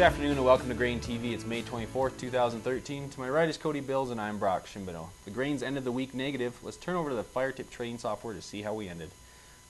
afternoon and welcome to GrainTV. It's May 24th, 2013. To my right is Cody Bills and I'm Brock Shimbino. The grains ended the week negative. Let's turn over to the FireTip trading software to see how we ended.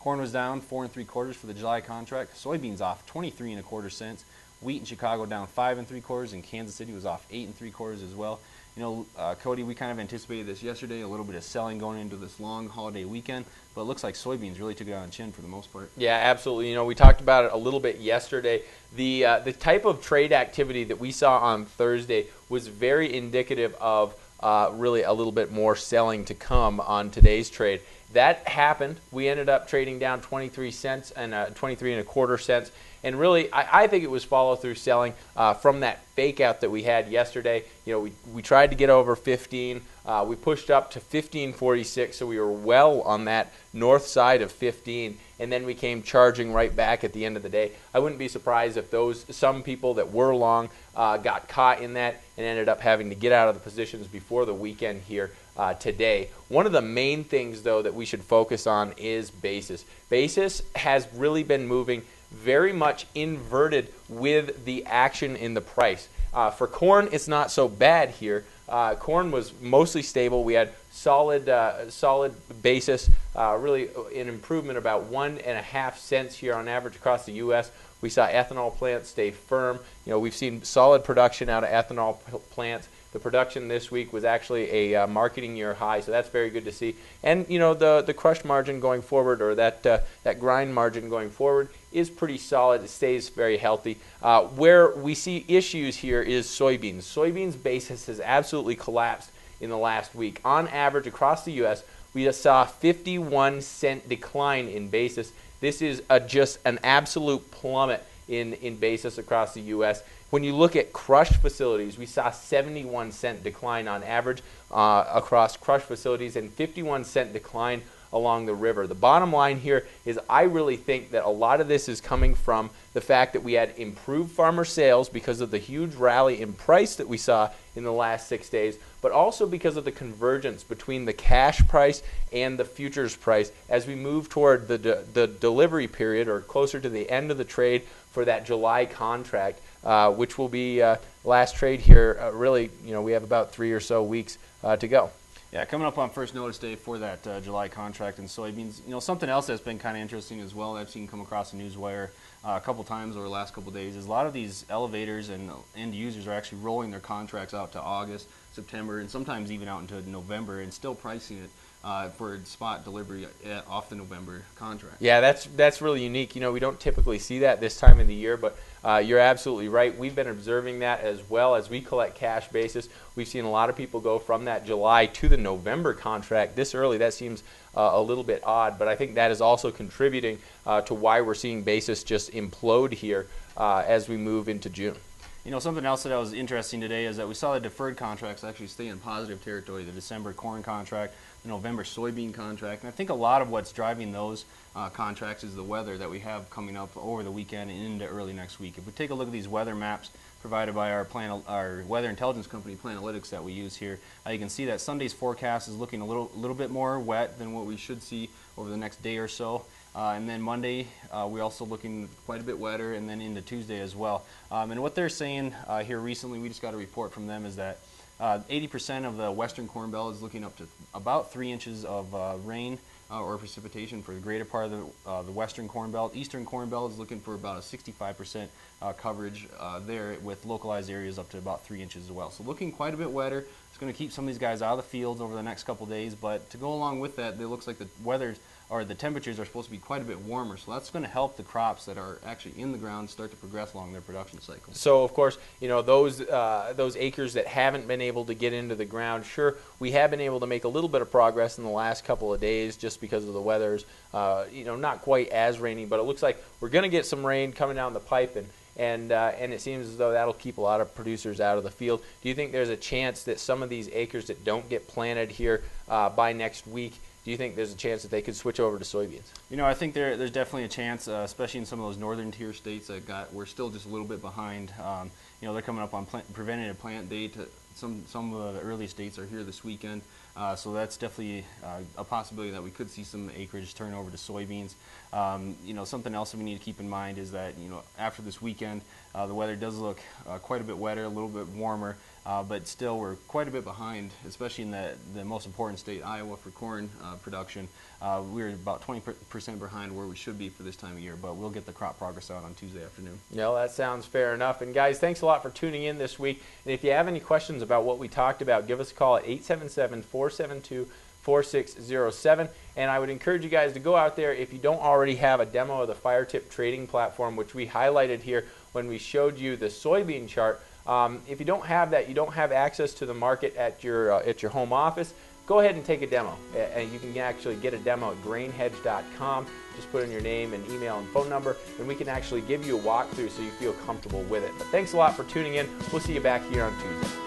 Corn was down 4 3/4 for the July contract. Soybeans off 23 1/4 cents. Wheat in Chicago down 5 3/4, and Kansas City was off 8 3/4 as well. You know, Cody, we kind of anticipated this yesterday, a little bit of selling going into this long holiday weekend, but it looks like soybeans really took it on the chin for the most part. Yeah, absolutely. You know, we talked about it a little bit yesterday. The type of trade activity that we saw on Thursday was very indicative of really a little bit more selling to come on today's trade. That happened. We ended up trading down 23 cents and 23 1/4 cents. And really, I think it was follow-through selling from that fake out that we had yesterday. You know, we tried to get over 15. We pushed up to 15.46, so we were well on that north side of 15. And then we came charging right back at the end of the day. I wouldn't be surprised if some people that were long got caught in that and ended up having to get out of the positions before the weekend here today. One of the main things, though, that we should focus on is basis. Basis has really been moving very much inverted with the action in the price. For corn, it's not so bad here. Corn was mostly stable. We had solid basis, really an improvement about 1.5 cents here on average across the U.S. We saw ethanol plants stay firm. You know, we've seen solid production out of ethanol plants. The production this week was actually a marketing year high, so that's very good to see. And you know, the crush margin going forward, or that grind margin going forward, is pretty solid. It stays very healthy. Where we see issues here is soybeans. Soybeans basis has absolutely collapsed in the last week. On average, across the U.S., we just saw a 51-cent decline in basis. This is just an absolute plummet in basis across the U.S. When you look at crush facilities, we saw 71-cent decline on average across crush facilities and 51-cent decline along the river. The bottom line here is I really think that a lot of this is coming from the fact that we had improved farmer sales because of the huge rally in price that we saw in the last 6 days, but also because of the convergence between the cash price and the futures price as we move toward the delivery period, or closer to the end of the trade for that July contract, which will be last trade here. Really, you know, we have about 3 or so weeks to go. Yeah, coming up on first notice day for that July contract in soybeans. You know, something else that's been kind of interesting as well, I've seen come across the newswire a couple times over the last couple days, is a lot of these elevators and end users are actually rolling their contracts out to August, September, and sometimes even out into November, and still pricing it for spot delivery off the November contract. Yeah, that's really unique. You know, we don't typically see that this time of the year, but you're absolutely right. We've been observing that as well as we collect cash basis. We've seen a lot of people go from that July to the November contract this early. That seems a little bit odd, but I think that is also contributing to why we're seeing basis just implode here as we move into June. You know, something else that was interesting today is that we saw the deferred contracts actually stay in positive territory. The December corn contract, the November soybean contract, and I think a lot of what's driving those contracts is the weather that we have coming up over the weekend and into early next week. If we take a look at these weather maps provided by our weather intelligence company, Planalytics, that we use here, you can see that Sunday's forecast is looking a little bit more wet than what we should see over the next day or so. And then Monday, we're also looking quite a bit wetter, and then into Tuesday as well. And what they're saying here recently, we just got a report from them, is that 80% of the western corn belt is looking up to about 3 inches of rain or precipitation for the greater part of the western corn belt. Eastern corn belt is looking for about a 65% coverage there, with localized areas up to about 3 inches as well. So looking quite a bit wetter. It's going to keep some of these guys out of the fields over the next couple days, but to go along with that, it looks like the weather or the temperatures are supposed to be quite a bit warmer, so that's going to help the crops that are actually in the ground start to progress along their production cycle. So, of course, you know, those acres that haven't been able to get into the ground, sure, we have been able to make a little bit of progress in the last couple of days just because of the weather's, you know, not quite as rainy, but it looks like we're going to get some rain coming down the pipe, and it seems as though that'll keep a lot of producers out of the field. Do you think there's a chance that some of these acres that don't get planted here by next week, do you think there's a chance that they could switch over to soybeans? You know, I think there's definitely a chance, especially in some of those northern tier states that we're still just a little bit behind. You know, they're coming up on preventative plant date. Some of the early states are here this weekend. So that's definitely a possibility that we could see some acreage turn over to soybeans. Something else that we need to keep in mind is that after this weekend, the weather does look quite a bit wetter, a little bit warmer, but still we're quite a bit behind, especially in the most important state, Iowa, for corn production. We're about 20% behind where we should be for this time of year, but we'll get the crop progress out on Tuesday afternoon. No, that sounds fair enough. And guys, thanks a lot for tuning in this week. And if you have any questions about what we talked about, give us a call at 877-472-4607. And I would encourage you guys to go out there, if you don't already have a demo of the Fire Tip trading platform, which we highlighted here when we showed you the soybean chart. If you don't have that, you don't have access to the market at your home office, go ahead and take a demo. And you can actually get a demo at grainhedge.com. Just put in your name and email and phone number, and we can actually give you a walkthrough so you feel comfortable with it. But thanks a lot for tuning in. We'll see you back here on Tuesday.